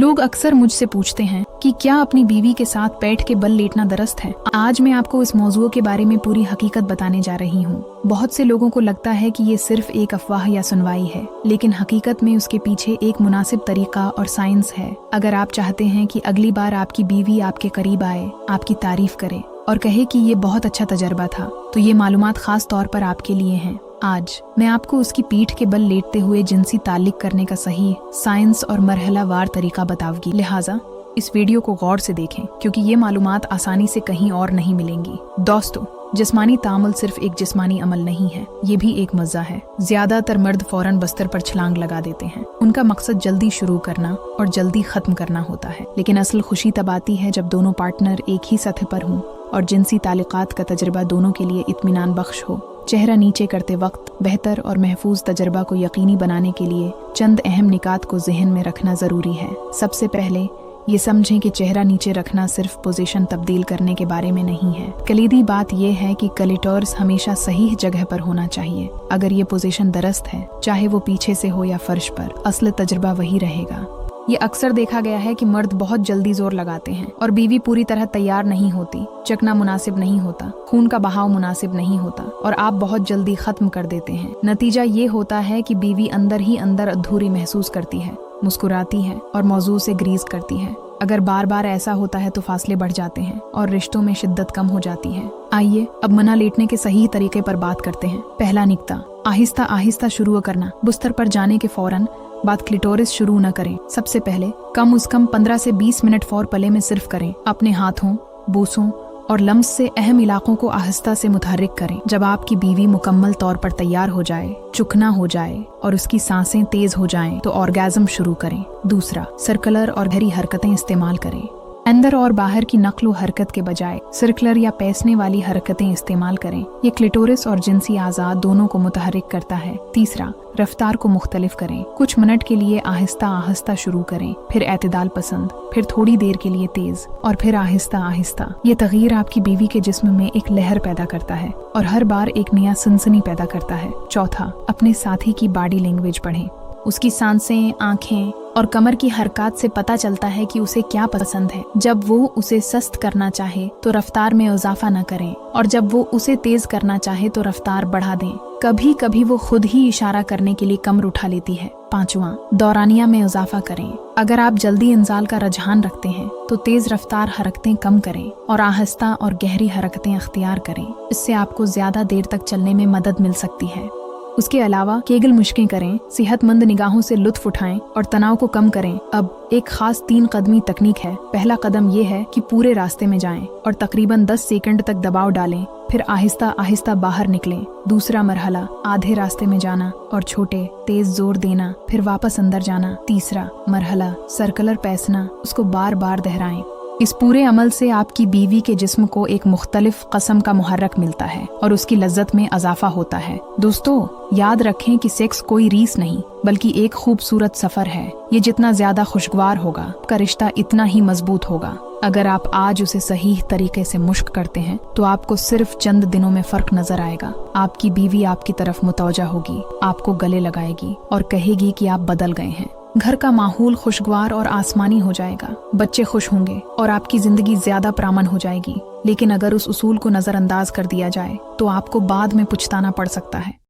लोग अक्सर मुझसे पूछते हैं कि क्या अपनी बीवी के साथ पैठ के बल लेटना दुरुस्त है। आज मैं आपको इस मौजूद के बारे में पूरी हकीकत बताने जा रही हूँ। बहुत से लोगों को लगता है कि ये सिर्फ एक अफवाह या सुनवाई है, लेकिन हकीकत में उसके पीछे एक मुनासिब तरीका और साइंस है। अगर आप चाहते हैं कि अगली बार आपकी बीवी आपके करीब आए, आपकी तारीफ करे और कहे कि ये बहुत अच्छा तजर्बा था, तो ये मालूमात खास तौर पर आपके लिए हैं। आज मैं आपको उसकी पीठ के बल लेटते हुए जिनसी ताल्लुक करने का सही साइंस और मरहलावार तरीका बताऊंगी। लिहाजा इस वीडियो को गौर से देखें, क्योंकि ये मालूमात आसानी से कहीं और नहीं मिलेंगी। दोस्तों, जिस्मानी तामुल सिर्फ एक जिस्मानी अमल नहीं है, ये भी एक मज़ा है। ज्यादातर मर्द फौरन बस्तर पर छलांग लगा देते हैं। उनका मकसद जल्दी शुरू करना और जल्दी खत्म करना होता है, लेकिन असल खुशी तब आती है जब दोनों पार्टनर एक ही सतह पर हों और जिनसी ताल्लुकात का तजर्बा दोनों के लिए इत्मीनान बख्श हो। चेहरा नीचे करते वक्त बेहतर और महफूज तजर्बा को यकीनी बनाने के लिए चंद अहम निकात को जहन में रखना ज़रूरी है। सबसे पहले ये समझें कि चेहरा नीचे रखना सिर्फ पोजीशन तब्दील करने के बारे में नहीं है। कलीदी बात यह है कि क्लिटोरिस हमेशा सही जगह पर होना चाहिए। अगर ये पोजीशन दुरुस्त है, चाहे वो पीछे से हो या फर्श पर, असल तजर्बा वही रहेगा। ये अक्सर देखा गया है कि मर्द बहुत जल्दी जोर लगाते हैं और बीवी पूरी तरह तैयार नहीं होती। चकना मुनासिब नहीं होता, खून का बहाव मुनासिब नहीं होता और आप बहुत जल्दी खत्म कर देते हैं। नतीजा ये होता है कि बीवी अंदर ही अंदर अधूरी महसूस करती है, मुस्कुराती है और मौजू से ग्रीज करती है। अगर बार बार ऐसा होता है तो फासले बढ़ जाते हैं और रिश्तों में शिद्दत कम हो जाती है। आइए अब मना लेटने के सही तरीके पर बात करते हैं। पहला निक्ता, आहिस्ता आहिस्ता शुरू करना। बिस्तर पर जाने के फौरन बात क्लिटोरिस शुरू न करें। सबसे पहले कम से कम 15 से 20 मिनट फोरप्ले में सिर्फ करें। अपने हाथों, बूसों और लम्स से अहम इलाकों को आहिस्ता से मुतहर्रिक करें। जब आपकी बीवी मुकम्मल तौर पर तैयार हो जाए, चुकना हो जाए और उसकी सांसें तेज हो जाएं, तो ऑर्गेज़म शुरू करें। दूसरा, सर्कुलर और गहरी हरकतें इस्तेमाल करें। अंदर और बाहर की नक्ल हरकत के बजाय सर्कुलर या पैसने वाली हरकतें इस्तेमाल करें। ये क्लिटोरिस और जिनसी आज़ाद दोनों को मुतहर्रिक करता है। तीसरा, रफ्तार को मुख्तलिफ करें। कुछ मिनट के लिए आहिस्ता आहिस्ता शुरू करें, फिर एतदाल पसंद, फिर थोड़ी देर के लिए तेज और फिर आहिस्ता आहिस्ता। ये तगीर आपकी बीवी के जिस्म में एक लहर पैदा करता है और हर बार एक नया सनसनी पैदा करता है। चौथा, अपने साथी की बॉडी लैंग्वेज पढ़ें। उसकी सांसें, आंखें और कमर की हरकत से पता चलता है कि उसे क्या पसंद है। जब वो उसे सस्त करना चाहे तो रफ्तार में इजाफा न करें और जब वो उसे तेज करना चाहे तो रफ्तार बढ़ा दें। कभी कभी वो खुद ही इशारा करने के लिए कमर उठा लेती है। पांचवा, दौरानिया में इजाफा करें। अगर आप जल्दी इंजाल का रुझान रखते हैं तो तेज रफ्तार हरकतें कम करें और आहिस्ता और गहरी हरकतें अख्तियार करें। इससे आपको ज्यादा देर तक चलने में मदद मिल सकती है। उसके अलावा केगल मुश्कें करें, सेहतमंद निगाहों से लुत्फ उठाएं और तनाव को कम करें। अब एक खास 3 कदमी तकनीक है। पहला कदम ये है कि पूरे रास्ते में जाएं और तकरीबन 10 सेकंड तक दबाव डालें, फिर आहिस्ता आहिस्ता बाहर निकलें। दूसरा मरहला, आधे रास्ते में जाना और छोटे तेज जोर देना, फिर वापस अंदर जाना। तीसरा मरहला, सर्कुलर पैसना, उसको बार बार दोहराएं। इस पूरे अमल से आपकी बीवी के जिस्म को एक मुख्तलिफ कस्म का मुहर्रक मिलता है और उसकी लज्जत में इजाफा होता है। दोस्तों, याद रखें कि सेक्स कोई रीस नहीं बल्कि एक खूबसूरत सफर है। ये जितना ज्यादा खुशगवार होगा, आपका रिश्ता इतना ही मजबूत होगा। अगर आप आज उसे सही तरीके से मुश्क करते हैं तो आपको सिर्फ चंद दिनों में फर्क नजर आएगा। आपकी बीवी आपकी तरफ मुतवज्जा होगी, आपको गले लगाएगी और कहेगी कि आप बदल गए हैं। घर का माहौल खुशगवार और आसमानी हो जाएगा, बच्चे खुश होंगे और आपकी जिंदगी ज्यादा प्रामन हो जाएगी। लेकिन अगर उस उसूल को नजरअंदाज कर दिया जाए तो आपको बाद में पछताना पड़ सकता है।